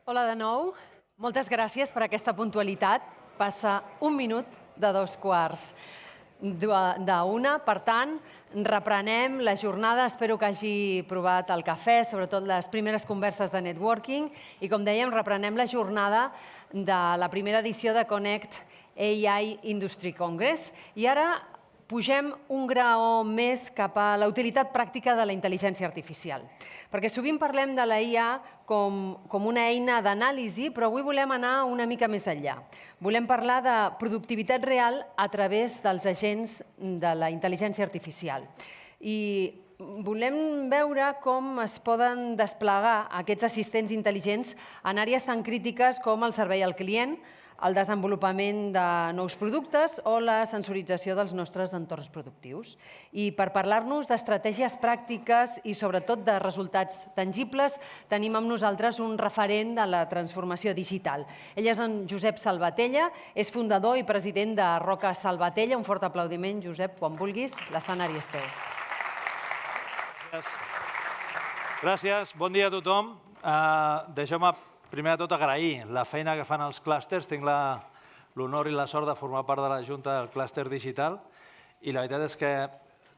Hola de nou. Moltes gràcies per aquesta puntualitat. Passa un minut de 2:15. Per tant, reprenem la jornada. Espero que hagi provat el cafè, sobretot les primeres converses de networking. I, com dèiem, reprenem la jornada de la primera edició de Connect AI Industry Congress. I ara pugem un graó més cap a la utilitat pràctica de la intel·ligència artificial. Perquè sovint parlem de la IA com una eina d'anàlisi, però avui volem anar una mica més enllà. Volem parlar de productivitat real a través dels agents de la intel·ligència artificial. I volem veure com es poden desplegar aquests assistents intel·ligents en àrees tan crítiques com el servei al client, el desenvolupament de nous productes o la sensorització dels nostres entorns productius. I per parlar-nos d'estratègies pràctiques i sobretot de resultats tangibles, tenim amb nosaltres un referent de la transformació digital. Ell és en Josep Salvatella, és fundador i president de Roca Salvatella. Un fort aplaudiment, Josep, quan vulguis. L'escenari és teu. Gràcies. Bon dia a tothom. Deixeu-me primer de tot agrair la feina que fan els clústers. Tinc l'honor i la sort de formar part de la Junta del Clúster Digital i la veritat és que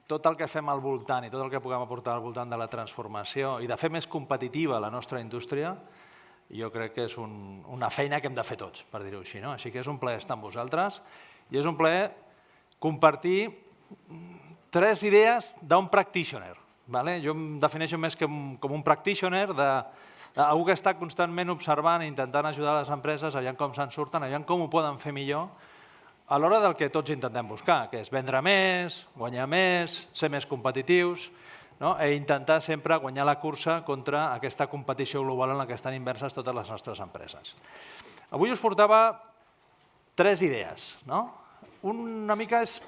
tot el que fem al voltant i tot el que puguem aportar al voltant de la transformació i de fer més competitiva la nostra indústria, jo crec que és una feina que hem de fer tots, per dir-ho així. Així que és un plaer estar amb vosaltres i és un plaer compartir 3 idees d'un practitioner. Jo em defineixo més com un practitioner algú que està constantment observant i intentant ajudar les empreses, aviam com se'n surten, aviam com ho poden fer millor, a l'hora del que tots intentem buscar, que és vendre més, guanyar més, ser més competitius i intentar sempre guanyar la cursa contra aquesta competició global en la que estan immerses totes les nostres empreses. Avui us portava 3 idees. Una mica és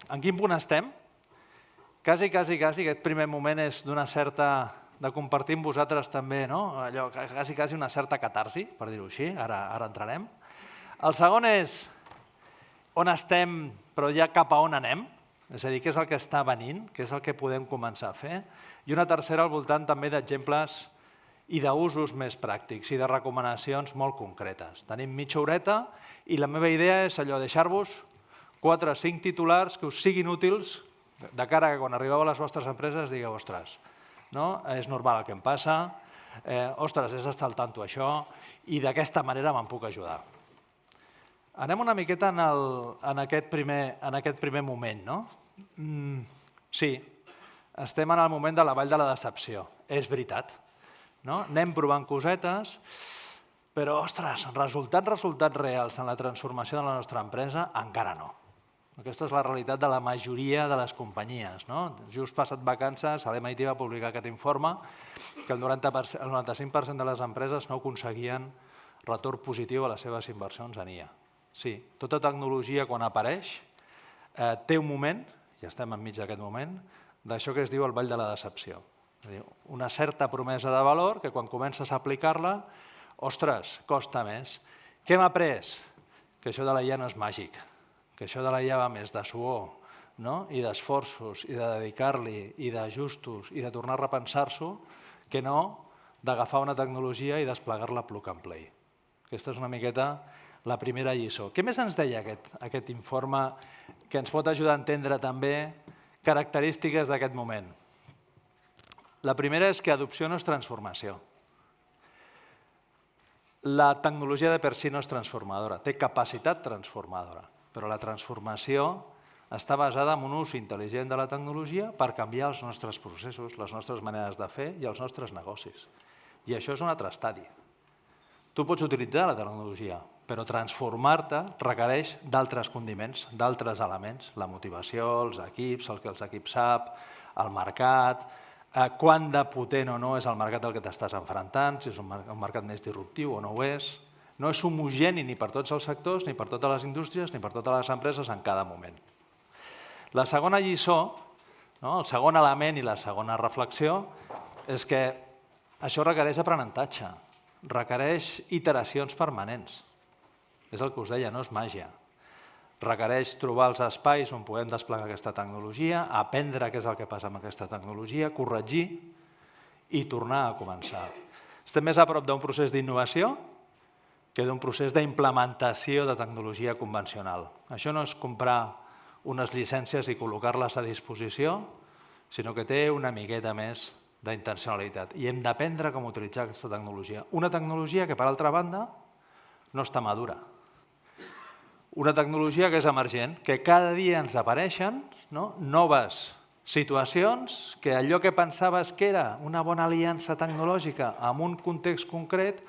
en quin punt estem. Quasi aquest primer moment és d'una certa de compartir amb vosaltres també, allò, quasi una certa catarsi, per dir-ho així, ara entrarem. El segon és on estem, però ja cap a on anem, és a dir, què és el que està venint, què és el que podem començar a fer, i una tercera al voltant també d'exemples i d'usos més pràctics i de recomanacions molt concretes. Tenim mitja horeta i la meva idea és allò, deixar-vos 4 o 5 titulars que us siguin útils de cara que quan arribeu a les vostres empreses digueu, ostres, és normal el que em passa, ostres, és estar al tanto això i d'aquesta manera me'n puc ajudar. Anem una miqueta en aquest primer moment. Sí, estem en el moment de la vall de la decepció, és veritat. Anem provant cosetes, però, ostres, resultats reals en la transformació de la nostra empresa encara no. Aquesta és la realitat de la majoria de les companyies. Just passat vacances, l'MIT va publicar aquest informe que el 95% de les empreses no aconseguien retorn positiu a les seves inversions en IA. Sí, tota tecnologia quan apareix té un moment, i estem enmig d'aquest moment, d'això que es diu el vall de la decepció. Una certa promesa de valor que quan comences a aplicar-la, ostres, costa més. Què hem après? Que això de la IA no és màgic, que això de la IA va més de suor i d'esforços i de dedicar-li i d'ajustos i de tornar a repensar-s'ho que no d'agafar una tecnologia i desplegar-la plug and play. Aquesta és una miqueta la primera lliçó. Què més ens deia aquest informe que ens pot ajudar a entendre també característiques d'aquest moment? La primera és que adopció no és transformació. La tecnologia de per si no és transformadora, té capacitat transformadora, però la transformació està basada en un ús intel·ligent de la tecnologia per canviar els nostres processos, les nostres maneres de fer i els nostres negocis. I això és un altre estadi. Tu pots utilitzar la tecnologia, però transformar-te requereix d'altres condiments, d'altres elements, la motivació, els equips, el que els equips sap, el mercat, quant de potent o no és el mercat al que t'estàs enfrontant, si és un mercat més disruptiu o no ho és. No és homogeni ni per tots els sectors, ni per totes les indústries, ni per totes les empreses en cada moment. La segona lliçó, el segon element i la segona reflexió és que això requereix aprenentatge, requereix iteracions permanents. És el que us deia, no és màgia. Requereix trobar els espais on podem desplegar aquesta tecnologia, aprendre què és el que passa amb aquesta tecnologia, corregir i tornar a començar. Estem més a prop d'un procés d'innovació que d'un procés d'implementació de tecnologia convencional. Això no és comprar unes llicències i col·locar-les a disposició, sinó que té una miqueta més d'intencionalitat. I hem d'aprendre com utilitzar aquesta tecnologia. Una tecnologia que, per altra banda, no està madura. Una tecnologia que és emergent, que cada dia ens apareixen noves situacions que allò que pensaves que era una bona aliança tecnològica en un context concret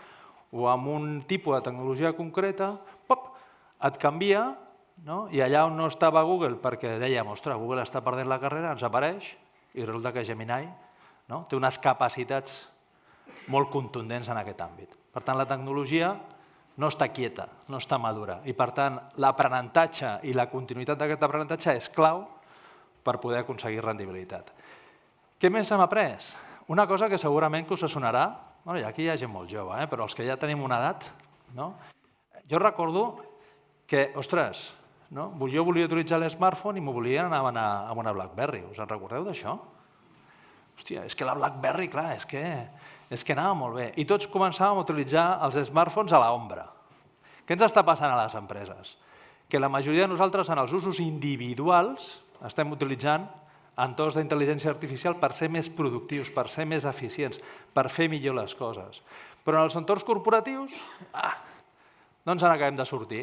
o amb un tipus de tecnologia concreta, et canvia, i allà on no estava Google, perquè dèiem, ostres, Google està perdent la carrera, ens apareix, i resulta que Gemini té unes capacitats molt contundents en aquest àmbit. Per tant, la tecnologia no està quieta, no està madura, i per tant, l'aprenentatge i la continuïtat d'aquest aprenentatge és clau per poder aconseguir rendibilitat. Què més hem après? Una cosa que segurament que us sonarà, aquí hi ha gent molt jove, però els que ja tenim una edat, jo recordo que, ostres, jo volia utilitzar l'smartphone i m'ho volia anar amb una BlackBerry. Us en recordeu d'això? Hòstia, és que la BlackBerry, clar, és que anava molt bé. I tots començàvem a utilitzar els smartphones a l'ombra. Què ens està passant a les empreses? Que la majoria de nosaltres, en els usos individuals, estem utilitzant entorns d'intel·ligència artificial per ser més productius, per ser més eficients, per fer millor les coses. Però en els entorns corporatius no ens n'acabem de sortir.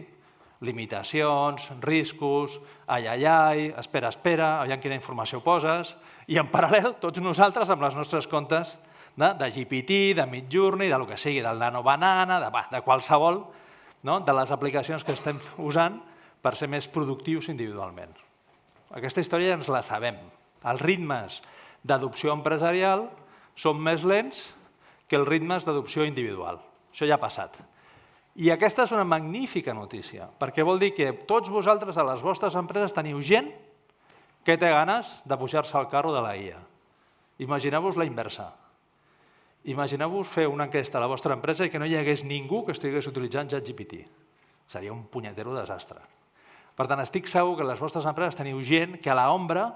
Limitacions, riscos, ai, espera, aviam quina informació poses, i en paral·lel tots nosaltres amb les nostres comptes de GPT, de Midjourney, del que sigui, del Nano Banana, de qualsevol, de les aplicacions que estem usant per ser més productius individualment. Aquesta història ja ens la sabem. Els ritmes d'adopció empresarial són més lents que els ritmes d'adopció individual. Això ja ha passat. I aquesta és una magnífica notícia, perquè vol dir que tots vosaltres a les vostres empreses teniu gent que té ganes de pujar-se al carro de la IA. Imagineu-vos la inversa. Imagineu-vos fer una enquesta a la vostra empresa i que no hi hagués ningú que estigués utilitzant ChatGPT. Seria un punyetero desastre. Per tant, estic segur que a les vostres empreses teniu gent que a l'ombra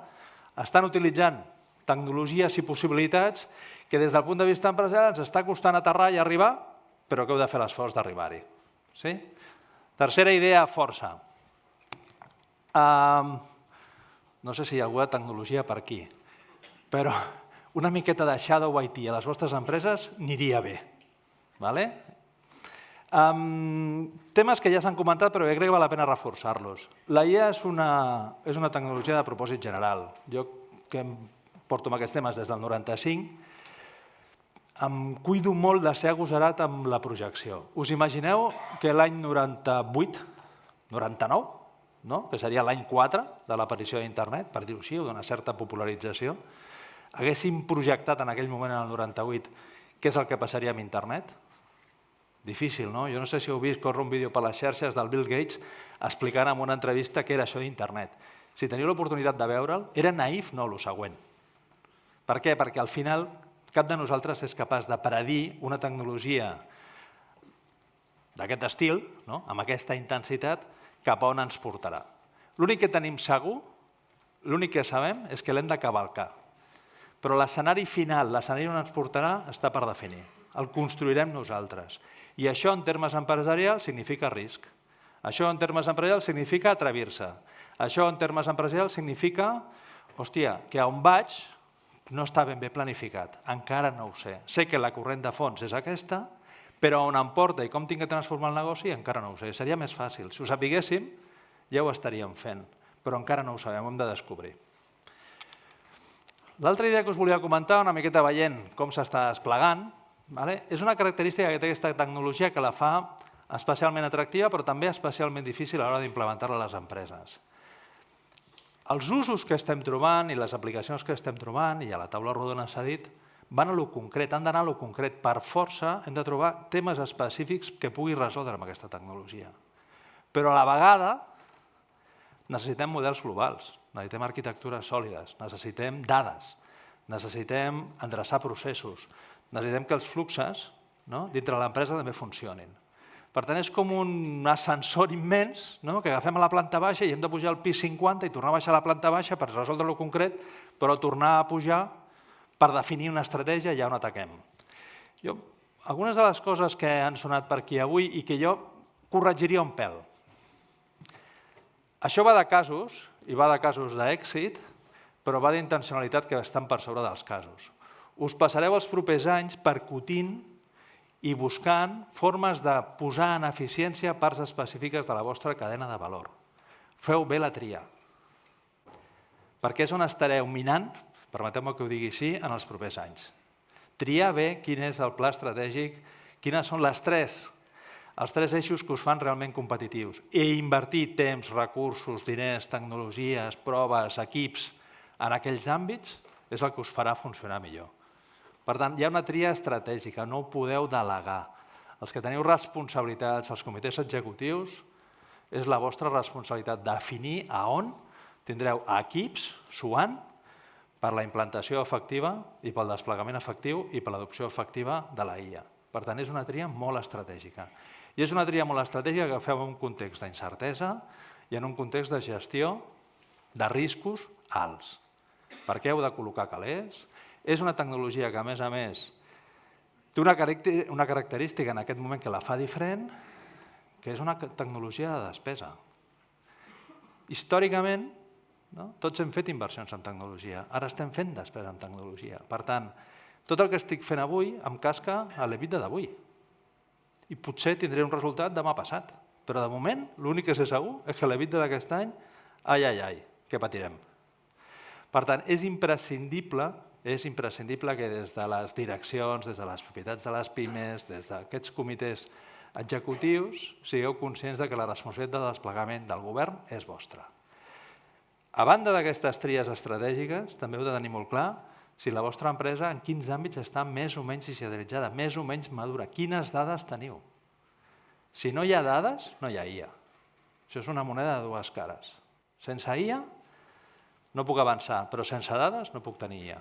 estan utilitzant tecnologies i possibilitats que des del punt de vista empresarial ens està costant aterrar i arribar, però que heu de fer l'esforç d'arribar-hi. Tercera idea, força. No sé si hi ha alguna tecnologia per aquí, però una miqueta de shadow IT a les vostres empreses aniria bé. Temes que ja s'han comentat, però crec que val la pena reforçar-los. La IA és una tecnologia de propòsit general. Jo, que em porto amb aquests temes des del 95, em cuido molt de ser agosarat amb la projecció. Us imagineu que l'any 98, 99, que seria l'any 4 de l'aparició d'internet, per dir-ho així, o d'una certa popularització, haguéssim projectat en aquell moment, en el 98, què és el que passaria amb internet? Difícil, no? Jo no sé si heu vist córrer un vídeo per les xarxes del Bill Gates explicant en una entrevista què era això d'internet. Si teniu l'oportunitat de veure'l, era naïf, no, el següent. Per què? Perquè al final cap de nosaltres és capaç de predir una tecnologia d'aquest estil, amb aquesta intensitat, cap a on ens portarà. L'únic que tenim segur, l'únic que sabem, és que l'hem de cavalcar. Però l'escenari final, l'escenari on ens portarà, està per definir. El construirem nosaltres. I això, en termes empresarials, significa risc. Això, en termes empresarials, significa atrevir-se. Això, en termes empresarials, significa, hòstia, que on vaig no està ben bé planificat. Encara no ho sé. Sé que la corrent de fons és aquesta, però on em porta i com tinc que transformar el negoci encara no ho sé. Seria més fàcil. Si ho sapiguéssim, ja ho estaríem fent, però encara no ho sabem, ho hem de descobrir. L'altra idea que us volia comentar, una miqueta veient com s'està desplegant, és una característica que té aquesta tecnologia que la fa especialment atractiva, però també especialment difícil a l'hora d'implementar-la a les empreses. Els usos que estem trobant i les aplicacions que estem trobant, i a la taula rodona s'ha dit, van a lo concret, han d'anar a lo concret. Per força hem de trobar temes específics que pugui resoldre amb aquesta tecnologia. Però a la vegada necessitem models globals, necessitem arquitectures sòlides, necessitem dades, necessitem endreçar processos, necessitem que els fluxos dintre l'empresa també funcionin. Per tant, és com un ascensor immens que agafem a la planta baixa i hem de pujar al pis 50 i tornar a baixar a la planta baixa per resoldre-lo concret, però tornar a pujar per definir una estratègia allà on ataquem. Jo algunes de les coses que han sonat per aquí avui i que jo corregiria un pèl. Això va de casos, i va de casos d'èxit, però va d'intencionalitat que estan per sobre dels casos. Us passareu els propers anys percutint i buscant formes de posar en eficiència parts específiques de la vostra cadena de valor. Feu bé la tria, perquè és on estareu minant, permeteu-me que ho digui així, en els propers anys. Triar bé quin és el pla estratègic, quines són els tres eixos que us fan realment competitius. I invertir temps, recursos, diners, tecnologies, proves, equips en aquells àmbits és el que us farà funcionar millor. Per tant, hi ha una tria estratègica, no ho podeu delegar. Els que teniu responsabilitats, els comitès executius, és la vostra responsabilitat definir a on tindreu equips suant per la implantació efectiva i pel desplegament efectiu i per l'adopció efectiva de la IA. Per tant, és una tria molt estratègica. I és una tria molt estratègica que feu en un context d'incertesa i en un context de gestió de riscos alts. Per què heu de col·locar calés? És una tecnologia que, a més, té una característica en aquest moment que la fa diferent, que és una tecnologia de despesa. Històricament, tots hem fet inversions en tecnologia, ara estem fent despesa en tecnologia. Per tant, tot el que estic fent avui em casca a l'EBITDA d'avui. I potser tindré un resultat demà passat. Però de moment, l'únic que sé segur és que l'EBITDA d'aquest any, ai, que patirem. Per tant, és imprescindible que des de les direccions, des de les propietats de les pimes, des d'aquests comitès executius, sigueu conscients que la responsabilitat de desplegament del govern és vostra. A banda d'aquestes tries estratègiques, també heu de tenir molt clar si la vostra empresa en quins àmbits està més o menys digitalitzada, més o menys madura, quines dades teniu. Si no hi ha dades, no hi ha IA. Això és una moneda de dues cares. Sense IA no puc avançar, però sense dades no puc tenir IA.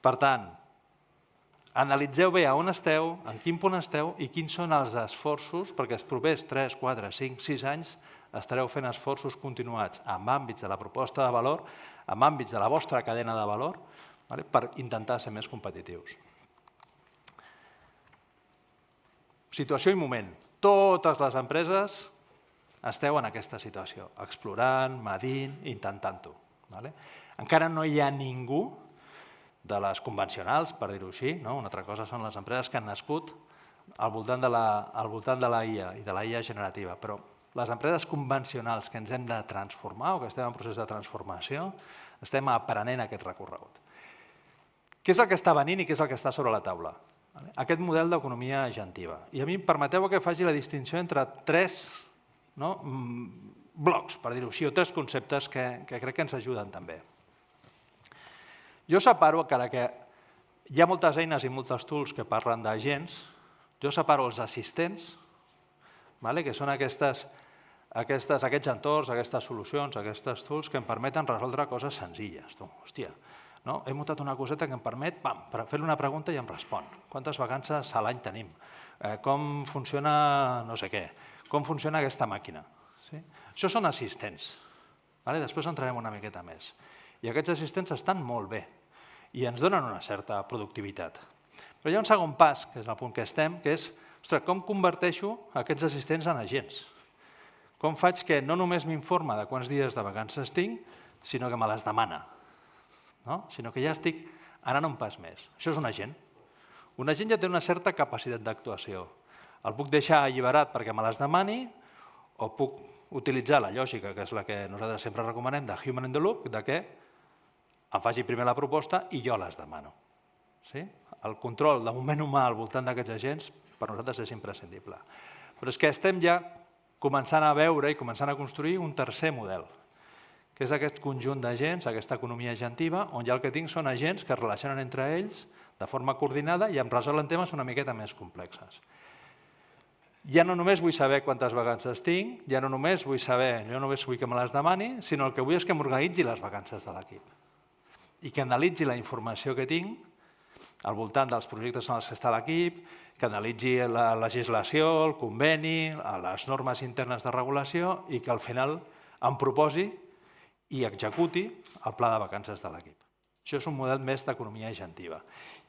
Per tant, analitzeu bé on esteu, en quin punt esteu i quins són els esforços, perquè els propers 3, 4, 5, 6 anys estareu fent esforços continuats en àmbits de la proposta de valor, en àmbits de la vostra cadena de valor, per intentar ser més competitius. Situació i moment. Totes les empreses esteu en aquesta situació, explorant, medint, intentant-ho. Encara no hi ha ningú de les convencionals, per dir-ho així, una altra cosa són les empreses que han nascut al voltant de la IA i de la IA generativa, però les empreses convencionals que ens hem de transformar o que estem en procés de transformació, estem aprenent aquest recorregut. Què és el que està venint i què és el que està sobre la taula? Aquest model d'economia agentiva. I a mi em permeteu que faci la distinció entre tres blocs, per dir-ho així, o tres conceptes que crec que ens ajuden també. Jo separo, encara que hi ha moltes eines i moltes tools que parlen d'agents, jo separo els assistents, que són aquests entorns, aquestes solucions, aquestes tools que em permeten resoldre coses senzilles. Hòstia, he muntat una coseta que em permet fer-li una pregunta i em respon. Quantes vacances a l'any tenim? Com funciona no sé què? Com funciona aquesta màquina? Això són assistents. Després entrarem una miqueta més. I aquests assistents estan molt bé i ens donen una certa productivitat. Però hi ha un segon pas, que és el punt que estem, que és com converteixo aquests assistents en agents? Com faig que no només m'informa de quants dies de vacances tinc, sinó que me les demana? Sinó que ja estic anant un pas més. Això és un agent. Un agent ja té una certa capacitat d'actuació. El puc deixar alliberat perquè me les demani o puc utilitzar la lògica, que és la que nosaltres sempre recomanem, de human in the loop, de que em faci primer la proposta i jo les demano. El control de moment humà al voltant d'aquests agents per nosaltres és imprescindible. Però és que estem ja començant a veure i començant a construir un tercer model, que és aquest conjunt d'agents, aquesta economia agentiva, on ja el que tinc són agents que es relacionen entre ells de forma coordinada i em resolen temes una miqueta més complexes. Ja no només vull saber quantes vacances tinc, ja no només vull que me les demani, sinó el que vull és que m'organitzi les vacances de l'equip i que analitzi la informació que tinc al voltant dels projectes en els que està l'equip, que analitzi la legislació, el conveni, les normes internes de regulació i que al final em proposi i executi el pla de vacances de l'equip. Això és un model més d'economia agentiva.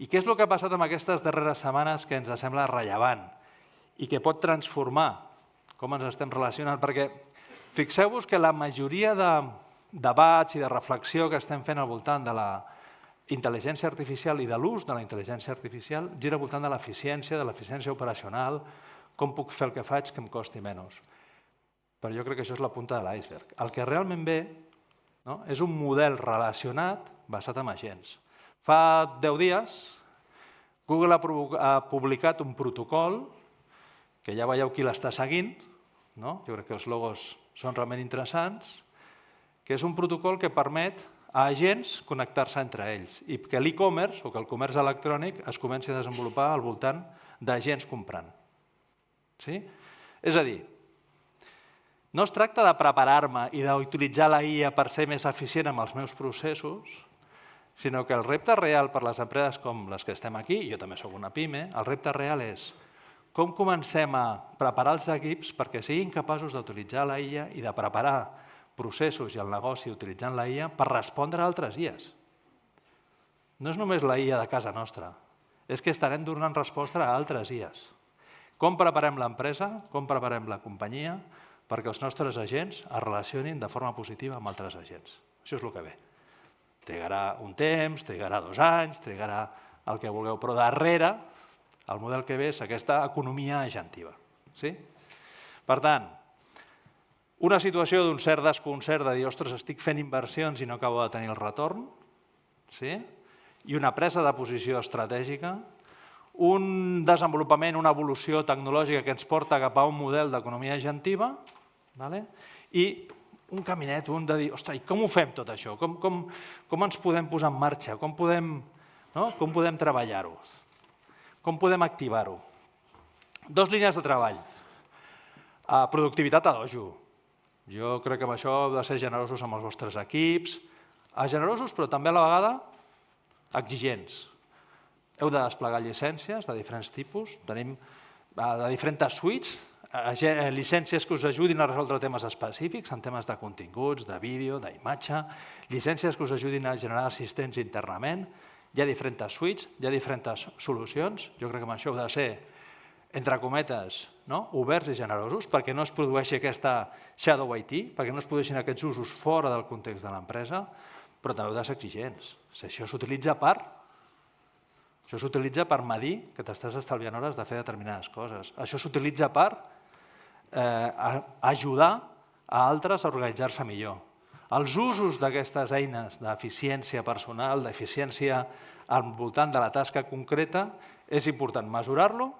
I què és el que ha passat en aquestes darreres setmanes que ens sembla rellevant i que pot transformar com ens estem relacionant? Perquè fixeu-vos que la majoria de debats i de reflexió que estem fent al voltant de la intel·ligència artificial i de l'ús de la intel·ligència artificial gira al voltant de l'eficiència operacional, com puc fer el que faig que em costi menys. Però jo crec que això és la punta de l'iceberg. El que realment ve és un model relacionat basat en agents. Fa 10 dies, Google ha publicat un protocol, que ja veieu qui l'està seguint, jo crec que els logos són realment interessants, que és un protocol que permet a agents connectar-se entre ells i que l'e-commerce o que el comerç electrònic es comenci a desenvolupar al voltant d'agents comprant. És a dir, no es tracta de preparar-me i d'utilitzar la IA per ser més eficient amb els meus processos, sinó que el repte real per les empreses com les que estem aquí, jo també soc una pime, el repte real és com comencem a preparar els equips perquè siguin capaços d'utilitzar la IA i de preparar processos i el negoci utilitzant la IA per respondre a altres IAs. No és només la IA de casa nostra, és que estarem donant resposta a altres IAs. Com preparem l'empresa, com preparem la companyia, perquè els nostres agents es relacionin de forma positiva amb altres agents. Això és el que ve. Trigarà un temps, trigarà 2 anys, trigarà el que vulgueu, però darrere el model que ve és aquesta economia agentiva. Per tant, una situació d'un cert desconcert de dir, ostres, estic fent inversions i no acabo de tenir el retorn, i una presa de posició estratègica, un desenvolupament, una evolució tecnològica que ens porta cap a un model d'economia agentiva i un caminet, de dir, ostres, com ho fem tot això? Com ens podem posar en marxa? Com podem treballar-ho? Com podem activar-ho? 2 línies de treball. Productivitat a dojo. Jo crec que amb això heu de ser generosos amb els vostres equips, generosos però també a la vegada exigents. Heu de desplegar llicències de diferents tipus, tenim de diferents suites, llicències que us ajudin a resoldre temes específics, en temes de continguts, de vídeo, d'imatge, llicències que us ajudin a generar assistents internament, hi ha diferents suites, hi ha diferents solucions, jo crec que amb això heu de ser, entre cometes, oberts i generosos, perquè no es produeixi aquesta shadow IT, perquè no es produeixin aquests usos fora del context de l'empresa, però també heu de ser exigents. Si això s'utilitza per medir que t'estàs estalviant hores de fer determinades coses. Això s'utilitza per ajudar a altres a organitzar-se millor. Els usos d'aquestes eines d'eficiència personal, d'eficiència al voltant de la tasca concreta, és important mesurar-lo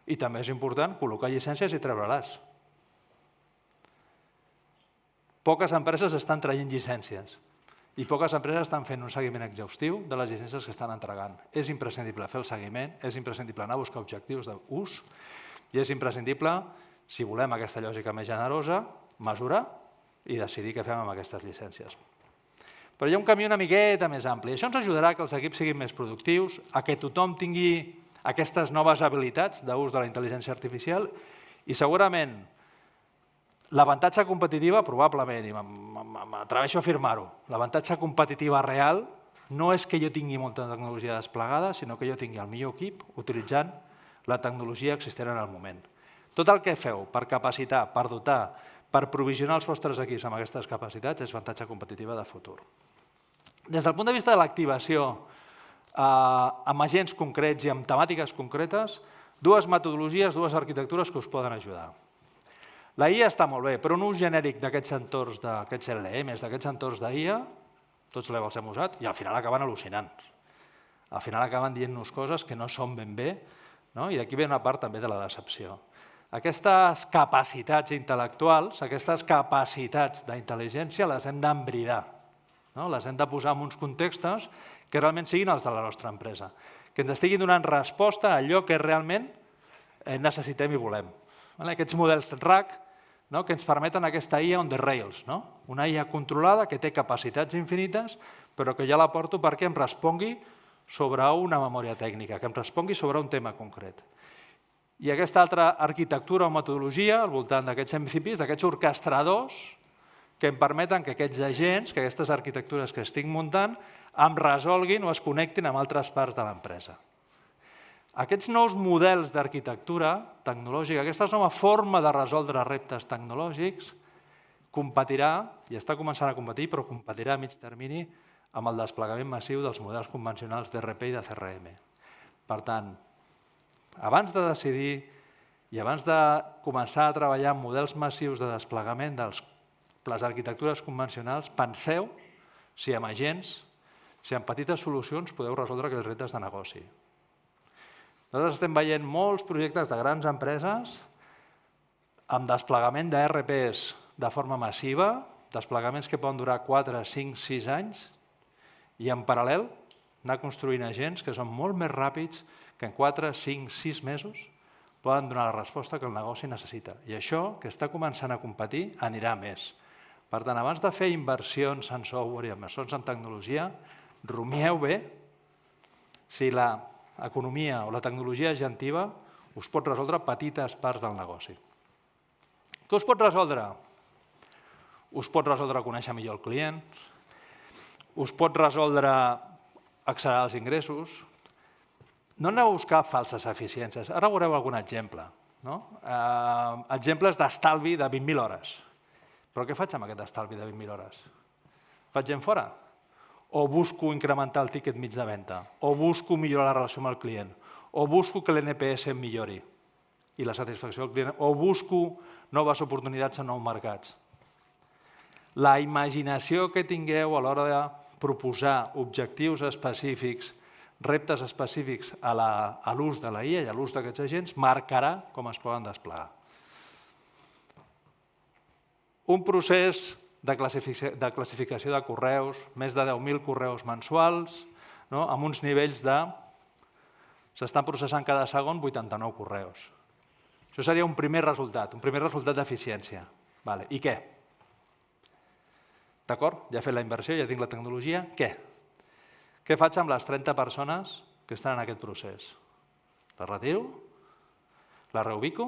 i també és important col·locar llicències i treure-les. Poques empreses estan traient llicències i poques empreses estan fent un seguiment exhaustiu de les llicències que estan entregant. És imprescindible fer el seguiment, és imprescindible anar a buscar objectius d'ús i és imprescindible, si volem aquesta lògica més generosa, mesurar i decidir què fem amb aquestes llicències. Però hi ha un camí una miqueta més ampli. Això ens ajudarà que els equips siguin més productius, a que tothom tingui aquestes noves habilitats d'ús de la intel·ligència artificial i segurament l'avantatge competitiva, probablement, i m'atreveixo a afirmar-ho, l'avantatge competitiva real no és que jo tingui molta tecnologia desplegada, sinó que jo tingui el millor equip utilitzant la tecnologia existent en el moment. Tot el que feu per capacitar, per dotar, per provisionar els vostres equips amb aquestes capacitats és avantatge competitiva de futur. Des del punt de vista de l'activació amb agents concrets i amb temàtiques concretes, 2 metodologies, 2 arquitectures que us poden ajudar. La IA està molt bé, però un ús genèric d'aquests entorns, d'aquests LLMs, d'aquests entorns d'IA, tots els hem usat i al final acaben al·lucinant. Al final acaben dient-nos coses que no són ben bé i d'aquí ve una part també de la decepció. Aquestes capacitats intel·lectuals, aquestes capacitats d'intel·ligència les hem d'embridar, les hem de posar en uns contextos que realment siguin els de la nostra empresa, que ens estiguin donant resposta a allò que realment necessitem i volem. Aquests models RAG que ens permeten aquesta IA on the rails, una IA controlada que té capacitats infinites, però que ja la porto perquè em respongui sobre una memòria tècnica, que em respongui sobre un tema concret. I aquesta altra arquitectura o metodologia al voltant d'aquests MCPs, d'aquests orquestradors, que em permeten que aquests agents, que aquestes arquitectures que estic muntant, em resolguin o es connectin amb altres parts de l'empresa. Aquests nous models d'arquitectura tecnològica, aquesta nova forma de resoldre reptes tecnològics, competirà, i està començant a competir, però competirà a mig termini amb el desplegament massiu dels models convencionals d'ERP i de CRM. Per tant, abans de decidir i abans de començar a treballar en models massius de desplegament de les arquitectures convencionals, penseu si amb agents, si amb petites solucions podeu resoldre aquells reptes de negoci. Nosaltres estem veient molts projectes de grans empreses amb desplegament d'ERPs de forma massiva, desplegaments que poden durar 4, 5, 6 anys, i en paral·lel anar construint agents que són molt més ràpids, que en 4, 5, 6 mesos poden donar la resposta que el negoci necessita. I això, que està començant a competir, anirà més. Per tant, abans de fer inversions en software i inversions en tecnologia, rumieu bé si l'economia o la tecnologia agentiva us pot resoldre petites parts del negoci. Què us pot resoldre? Us pot resoldre conèixer millor el client, us pot resoldre accelerar els ingressos. No aneu a buscar falses eficiències. Ara veureu algun exemple. Exemples d'estalvi de 20.000 hores. Però què faig amb aquest estalvi de 20.000 hores? Faig gent fora? O busco incrementar el tíquet mig de venda? O busco millorar la relació amb el client? O busco que l'NPS em millori i la satisfacció del client? O busco noves oportunitats en nous mercats? La imaginació que tingueu a l'hora de proposar objectius específics, reptes específics a l'ús de la IA i a l'ús d'aquests agents marcarà com es poden desplegar. Un procés de classificació de correus, més de 10.000 correus mensuals, amb uns nivells de... S'estan processant cada segon 89 correus. Això seria un primer resultat d'eficiència. I què? D'acord? Ja he fet la inversió, ja tinc la tecnologia. Què? Què faig amb les 30 persones que estan en aquest procés? Les retiro? Les reubico?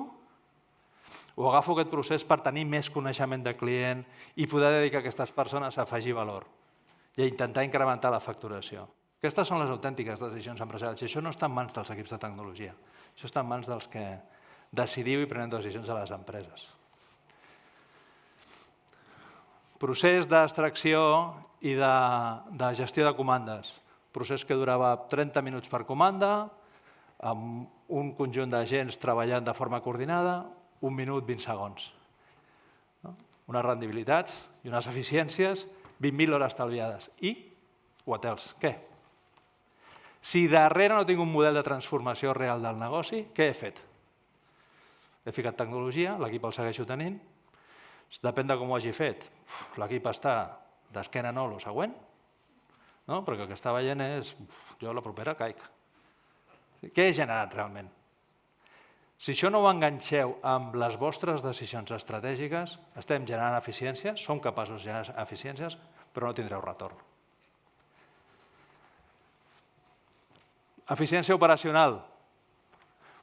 O agafo aquest procés per tenir més coneixement de client i poder dedicar aquestes persones a afegir valor i a intentar incrementar la facturació? Aquestes són les autèntiques decisions empresarials i això no està en mans dels equips de tecnologia. Això està en mans dels que decidiu i prenen decisions a les empreses. Procés d'extracció i de gestió de comandes. Procés que durava 30 minuts per comanda, amb un conjunt d'agents treballant de forma coordinada, 1 minut, 20 segons. Unes rendibilitats i unes eficiències, 20.000 hores estalviades. I hotels, què? Si darrere no tinc un model de transformació real del negoci, què he fet? He ficat tecnologia, l'equip el segueixo tenint, depèn de com ho hagi fet. L'equip està d'esquena no, el següent, perquè el que està veient és jo la propera caic. Què he generat realment? Si això no ho enganxeu amb les vostres decisions estratègiques, estem generant eficiències, som capaços de generar eficiències, però no tindreu retorn. Eficiència operacional.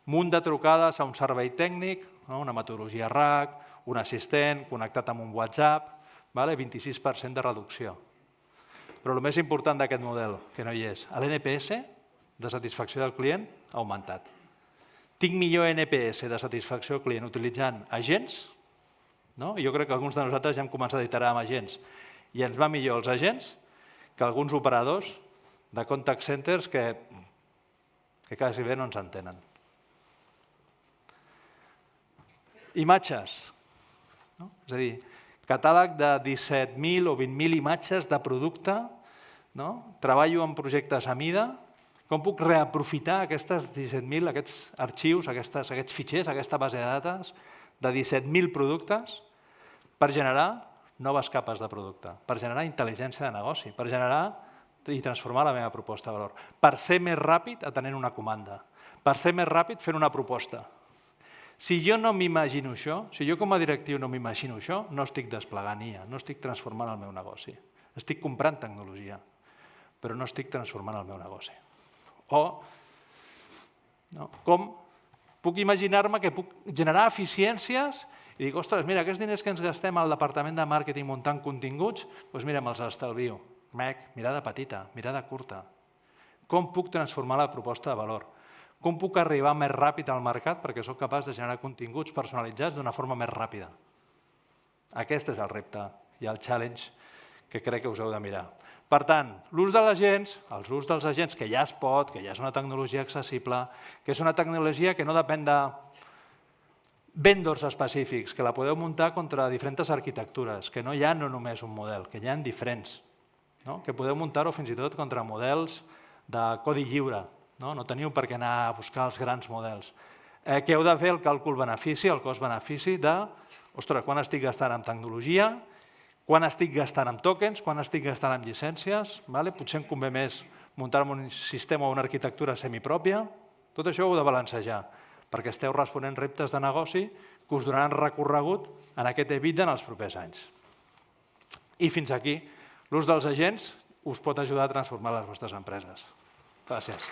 Munt de trucades a un servei tècnic, una metodologia RAG, un assistent connectat amb un WhatsApp, 26% de reducció. Però el més important d'aquest model, que no hi és, l'NPS de satisfacció del client ha augmentat. Tinc millor NPS de satisfacció del client utilitzant agents, jo crec que alguns de nosaltres ja hem començat a iterar amb agents, i ens va millor els agents que alguns operadors de contact centers que quasi bé no ens entenen. Imatges. És a dir, catàleg de 17.000 o 20.000 imatges de producte, treballo en projectes a mida, com puc reaprofitar aquestes 17.000, aquests arxius, aquests fitxers, aquesta base de dades de 17.000 productes per generar noves capes de producte, per generar intel·ligència de negoci, per generar i transformar la meva proposta de valor, per ser més ràpid atenent una comanda, per ser més ràpid fent una proposta. Si jo no m'imagino això, si jo com a directiu no m'imagino això, no estic desplegant IA, no estic transformant el meu negoci. Estic comprant tecnologia, però no estic transformant el meu negoci. O com puc imaginar-me que puc generar eficiències i dic, ostres, mira, aquests diners que ens gastem al departament de màrqueting muntant continguts, doncs mira, me'ls estalvio. Mirada petita, mirada curta. Com puc transformar la proposta de valor? Com puc arribar més ràpid al mercat perquè sóc capaç de generar continguts personalitzats d'una forma més ràpida? Aquest és el repte i el challenge que crec que us heu de mirar. Per tant, l'ús de l'agents, els ús dels agents, que ja es pot, que ja és una tecnologia accessible, que és una tecnologia que no depèn de vendors específics, que la podeu muntar contra diferents arquitectures, que no hi ha no només un model, que hi ha diferents, que podeu muntar-ho fins i tot contra models de codi lliure. No teniu per què anar a buscar els grans models. Que heu de fer el càlcul-benefici, el cost-benefici de, ostres, quan estic gastant en tecnologia, quan estic gastant en tokens, quan estic gastant en llicències, potser em convé més muntar-me un sistema o una arquitectura semipròpia. Tot això ho heu de balancejar, perquè esteu responent reptes de negoci que us donaran recorregut en aquest EBITDA en els propers anys. I fins aquí, l'ús dels agents us pot ajudar a transformar les vostres empreses. Gràcies.